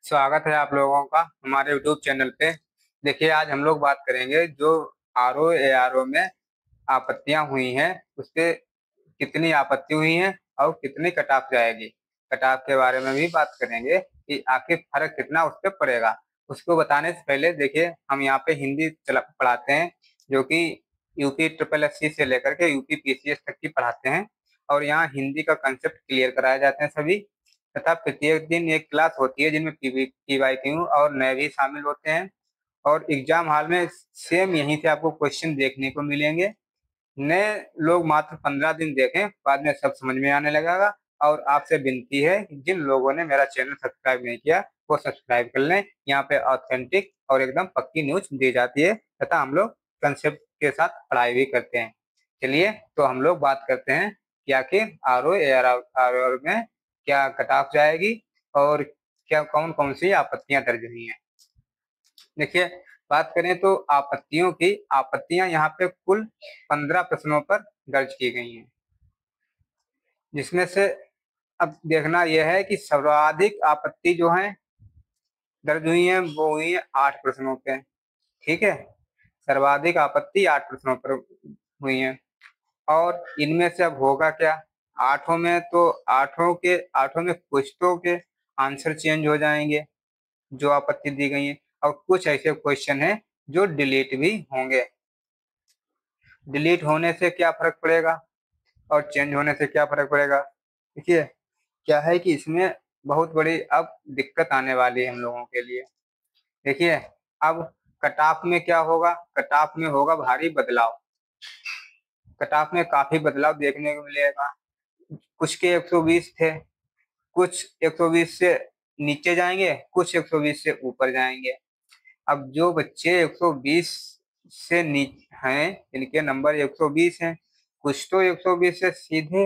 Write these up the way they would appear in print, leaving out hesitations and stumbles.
स्वागत है आप लोगों का हमारे YouTube चैनल पे। देखिए, आज हम लोग बात करेंगे जो RO ARO में आपत्तियां हुई हैं, उससे कितनी आपत्ति हुई हैं और कितनी कट ऑफ जाएगी। कट ऑफ के बारे में भी बात करेंगे कि आखिर फर्क कितना उस पर पड़ेगा। उसको बताने से पहले देखिए, हम यहाँ पे हिंदी पढ़ाते हैं, जो कि यूपी ट्रिपल एससी से लेकर के यूपी पीसीएस तक की पढ़ाते हैं। और यहाँ हिंदी का कंसेप्ट क्लियर कराए जाते हैं सभी। तथा प्रत्येक दिन एक क्लास होती है जिनमें पीवाईक्यू और नए भी शामिल होते हैं। और एग्जाम हॉल में सेम यहीं से आपको क्वेश्चन देखने को मिलेंगे। नए लोग मात्र 15 दिन देखें, बाद में सब समझ में आने लगेगा। और आपसे विनती है कि जिन लोगों ने मेरा चैनल सब्सक्राइब नहीं किया वो सब्सक्राइब कर लें। यहाँ पे ऑथेंटिक और एकदम पक्की न्यूज दी जाती है, तथा हम लोग कंसेप्ट के साथ पढ़ाई भी करते हैं। चलिए, तो हम लोग बात करते हैं कि आखिर RO ARO में क्या कट ऑफ जाएगी और क्या कौन कौन सी आपत्तियां दर्ज हुई हैं। देखिए, बात करें तो आपत्तियां यहाँ पे कुल 15 प्रश्नों पर दर्ज की गई हैं, जिसमें से अब देखना यह है कि सर्वाधिक आपत्ति जो है दर्ज हुई है वो हुई है 8 प्रश्नों पे। ठीक है, सर्वाधिक आपत्ति 8 प्रश्नों पर हुई है। और इनमें से अब होगा क्या, आठों में तो आठों में कुछ तो के आंसर चेंज हो जाएंगे जो आपत्ति दी गई है, और कुछ ऐसे क्वेश्चन हैं जो डिलीट भी होंगे। डिलीट होने से क्या फर्क पड़ेगा और चेंज होने से क्या फर्क पड़ेगा। देखिए, क्या है कि इसमें बहुत बड़ी अब दिक्कत आने वाली है हम लोगों के लिए। देखिए, अब कट ऑफ में क्या होगा, कट ऑफ में होगा भारी बदलाव। कट ऑफ में काफी बदलाव देखने को मिलेगा। कुछ के 120 थे, कुछ 120 से नीचे जाएंगे, कुछ 120 से ऊपर जाएंगे। अब जो बच्चे 120 से नीचे हैं, इनके नंबर 120 हैं, कुछ तो 120 से सीधे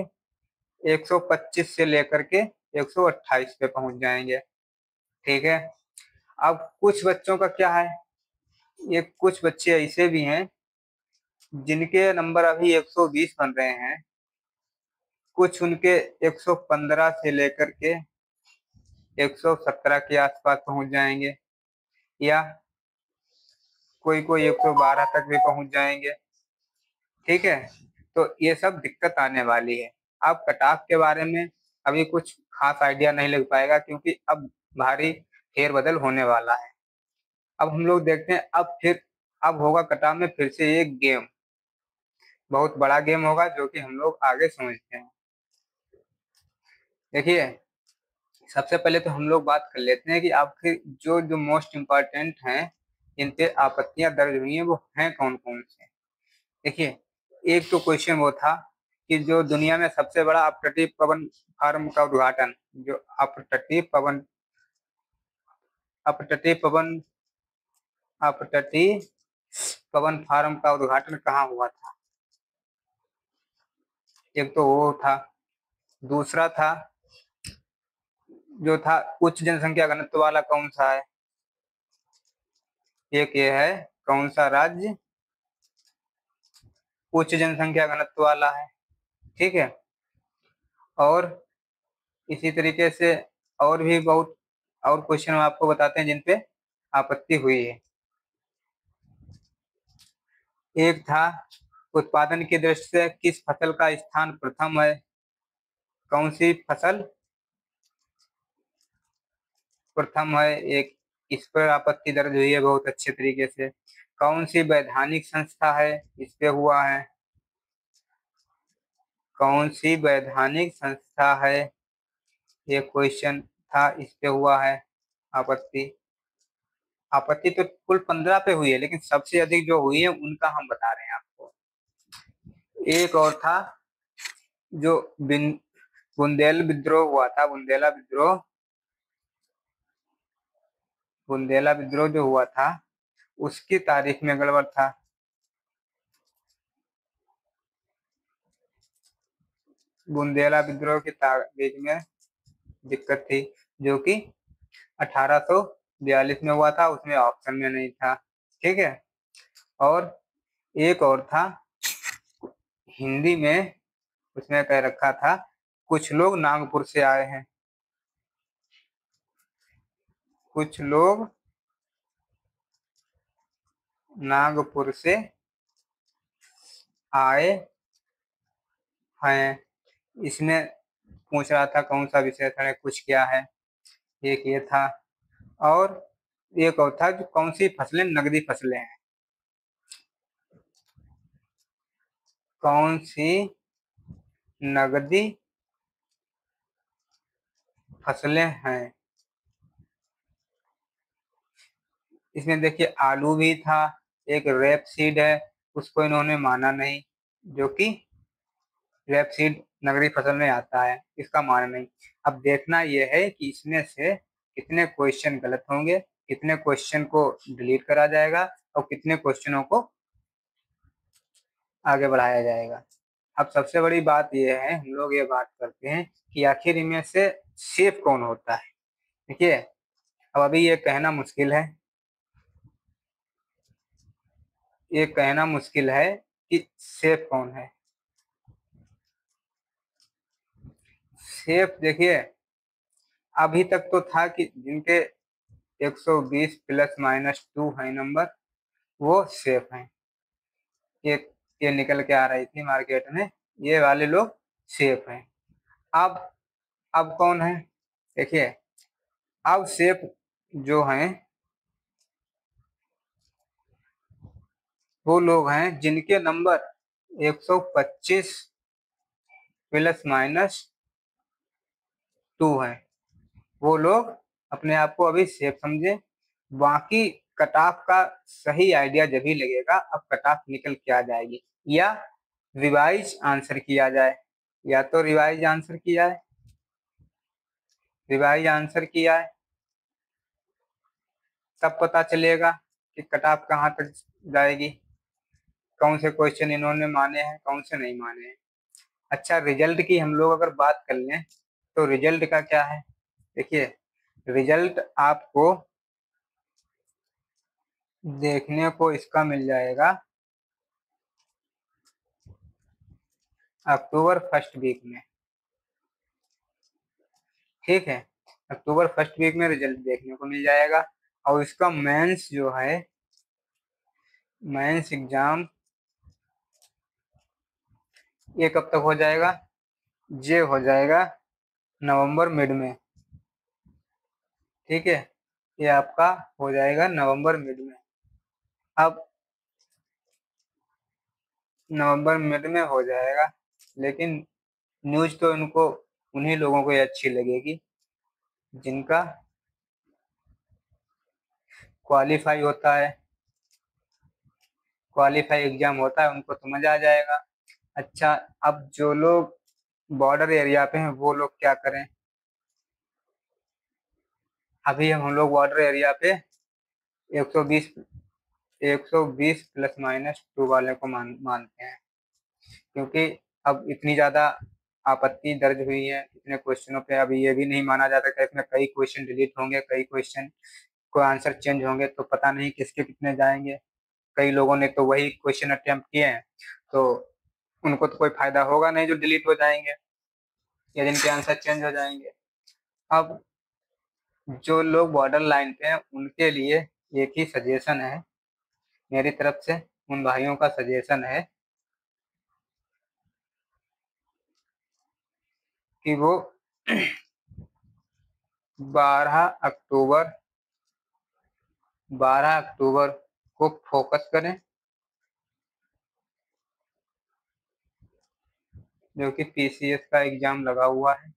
125 से लेकर के 128 पे पहुंच जाएंगे। ठीक है, अब कुछ बच्चों का क्या है, ये कुछ बच्चे ऐसे भी हैं जिनके नंबर अभी 120 बन रहे हैं, कुछ उनके 115 से लेकर के 117 के आसपास पहुंच जाएंगे, या कोई कोई 112 तक भी पहुंच जाएंगे। ठीक है, तो ये सब दिक्कत आने वाली है। अब कट ऑफ के बारे में अभी कुछ खास आइडिया नहीं लग पाएगा, क्योंकि अब भारी फेरबदल होने वाला है। अब हम लोग देखते हैं, अब होगा कट ऑफ में फिर से एक गेम, बहुत बड़ा गेम होगा जो कि हम लोग आगे समझते हैं। देखिए, सबसे पहले तो हम लोग बात कर लेते हैं कि आपके जो जो मोस्ट इम्पोर्टेंट हैं, इन पे आपत्तियां दर्ज हुई हैं, वो हैं कौन कौन से। देखिए, एक तो क्वेश्चन वो था कि जो दुनिया में सबसे बड़ा अपतटीय पवन फार्म का उद्घाटन, जो अपतटीय पवन अपतटीय पवन फार्म का उद्घाटन कहाँ हुआ था। एक तो वो था, दूसरा था जो था उच्च जनसंख्या घनत्व वाला कौन सा है। एक ये है, कौन सा राज्य उच्च जनसंख्या घनत्व वाला है। ठीक है, और इसी तरीके से और भी बहुत और क्वेश्चन हम आपको बताते हैं जिन पे आपत्ति हुई है। एक था, उत्पादन की दृष्टि से किस फसल का स्थान प्रथम है। कौन सी फसल प्रथम है, एक इस पर आपत्ति दर्ज हुई है बहुत अच्छे तरीके से। कौन सी वैधानिक संस्था है, इस पे हुआ है। कौन सी वैधानिक संस्था है, ये क्वेश्चन था, इस पे हुआ है आपत्ति। आपत्ति तो कुल 15 पे हुई है, लेकिन सबसे अधिक जो हुई है उनका हम बता रहे हैं आपको। एक और था, जो बुंदेल विद्रोह हुआ था, बुंदेला विद्रोह जो हुआ था उसकी तारीख में गड़बड़ था। बुंदेला विद्रोह की तारीख में दिक्कत थी, जो कि 1842 में हुआ था, उसमें ऑप्शन में नहीं था। ठीक है, और एक और था हिंदी में, उसमें कह रखा था कुछ लोग नागपुर से आए हैं। कुछ लोग नागपुर से आए हैं। इसमें पूछ रहा था कौन सा विशेषण कुछ क्या है, एक ये था। और एक और था जो कौन सी फसलें नगदी फसलें हैं, कौन सी नगदी फसलें हैं। इसमें देखिए आलू भी था, एक रेप सीड है, उसको इन्होंने माना नहीं, जो कि रेप सीड नगदी फसल में आता है, इसका माना नहीं। अब देखना यह है कि इसमें से कितने क्वेश्चन गलत होंगे, कितने क्वेश्चन को डिलीट करा जाएगा और कितने क्वेश्चनों को आगे बढ़ाया जाएगा। अब सबसे बड़ी बात यह है, हम लोग ये बात करते हैं कि आखिर इनमें से सेफ कौन होता है। देखिए अब अभी ये कहना मुश्किल है, ये कहना मुश्किल है कि सेफ कौन है। सेफ देखिए अभी तक तो था कि जिनके 120 प्लस माइनस 2 है नंबर, वो सेफ हैं। ये निकल के आ रही थी मार्केट में, ये वाले लोग सेफ हैं। अब अब कौन है, देखिए अब सेफ जो हैं वो लोग हैं जिनके नंबर 125 प्लस माइनस 2 है, वो लोग अपने आप को अभी सेफ समझे। बाकी कट ऑफ का सही आइडिया जब ही लगेगा, अब कट ऑफ निकल के आ जाएगी, या रिवाइज आंसर किया जाए, या तो रिवाइज आंसर किया है, रिवाइज आंसर किया है तब पता चलेगा कि कट ऑफ कहाँ तक जाएगी, कौन से क्वेश्चन इन्होंने माने हैं कौन से नहीं माने हैं। अच्छा रिजल्ट की हम लोग अगर बात कर लें तो रिजल्ट का क्या है, देखिए रिजल्ट आपको देखने को इसका मिल जाएगा अक्टूबर फर्स्ट वीक में, ठीक है, अक्टूबर फर्स्ट वीक में रिजल्ट देखने को मिल जाएगा। और इसका मेंस जो है, मेंस एग्जाम ये कब तक हो जाएगा, ये हो जाएगा नवंबर मिड में, ठीक है, ये आपका हो जाएगा नवंबर मिड में। अब नवंबर मिड में हो जाएगा, लेकिन न्यूज तो इनको उन्हीं लोगों को अच्छी लगेगी जिनका क्वालिफाई होता है, क्वालिफाई एग्जाम होता है, उनको समझ आ जाएगा। अच्छा अब जो लोग बॉर्डर एरिया पे हैं वो लोग क्या करें, अभी हम लोग बॉर्डर एरिया पे 120 120 प्लस माइनस 2 वाले को मानते हैं, क्योंकि अब इतनी ज्यादा आपत्ति दर्ज हुई है इतने क्वेश्चनों पे, अभी ये भी नहीं माना जा सकता इसमें कई क्वेश्चन डिलीट होंगे, कई क्वेश्चन को आंसर चेंज होंगे, तो पता नहीं किसके कितने जाएंगे। कई लोगों ने तो वही क्वेश्चन अटेम्प्ट किए हैं, तो उनको तो कोई फायदा होगा नहीं जो डिलीट हो जाएंगे या जिनके आंसर चेंज हो जाएंगे। अब जो लोग बॉर्डर लाइन पे हैं उनके लिए एक ही सजेशन है मेरी तरफ से, उन भाइयों का सजेशन है कि वो 12 अक्टूबर 12 अक्टूबर को फोकस करें, जो कि पीसीएस का एग्जाम लगा हुआ है।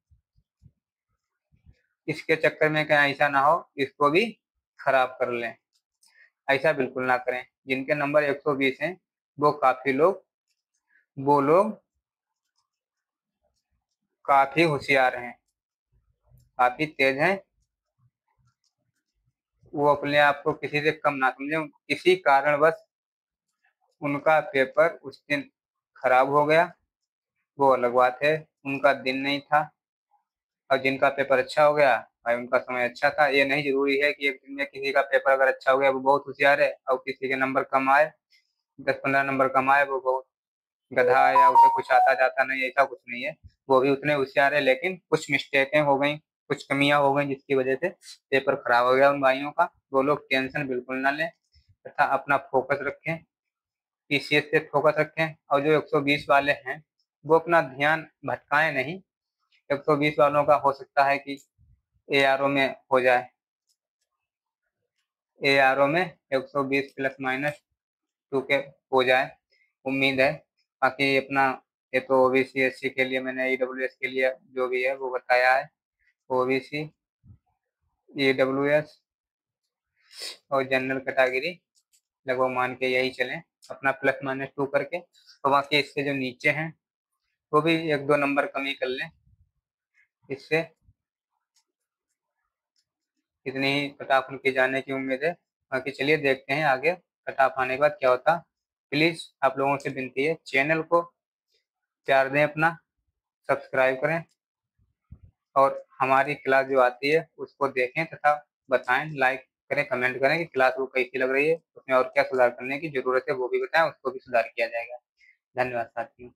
इसके चक्कर में कहीं ऐसा ना हो इसको भी खराब कर लें, ऐसा बिल्कुल ना करें। जिनके नंबर 120 हैं वो लोग काफी होशियार हैं, काफी तेज हैं, वो अपने आप को किसी से कम ना समझे। किसी कारणवश उनका पेपर उस दिन खराब हो गया वो अलग बात है, उनका दिन नहीं था। और जिनका पेपर अच्छा हो गया भाई उनका समय अच्छा था। ये नहीं जरूरी है कि एक दिन में किसी का पेपर अगर अच्छा हो गया वो बहुत होशियार है और किसी के नंबर कम आए, 10-15 नंबर कम आए वो बहुत गधा है या उसे कुछ आता जाता नहीं, ऐसा कुछ नहीं है। वो भी उतने होशियार है लेकिन कुछ मिस्टेकें हो गई, कुछ कमियां हो गई जिसकी वजह से पेपर खराब हो गया उन भाइयों का। वो लोग टेंशन बिल्कुल ना लें तथा अपना फोकस रखें, पीसीएस पे फोकस रखें। और जो 120 वाले हैं वो अपना ध्यान भटकाएं नहीं। 120 वालों का हो सकता है कि एआरओ में हो जाए, एआरओ में 120 प्लस माइनस 2 के हो जाए, उम्मीद है। बाकी अपना ये तो ओबीसी एससी के लिए मैंने ईडब्ल्यूएस के लिए जो भी है वो बताया है। ओबीसी, ईडब्ल्यूएस और जनरल कैटेगरी लगभग मान के यही चलें अपना प्लस माइनस 2 करके। तो बाकी इससे जो नीचे हैं वो भी 1-2 नंबर कमी कर लें, इससे इतनी ही कट ऑफ उनके जाने की उम्मीद है। बाकी चलिए देखते हैं आगे कट ऑफ आने के बाद क्या होता। प्लीज आप लोगों से विनती है चैनल को प्यार दें, अपना सब्सक्राइब करें और हमारी क्लास जो आती है उसको देखें तथा बताएं, लाइक करें, कमेंट करें कि क्लास वो कैसी लग रही है, उसमें और क्या सुधार करने की जरूरत है वो भी बताएं, उसको भी सुधार किया जाएगा। धन्यवाद साथियों।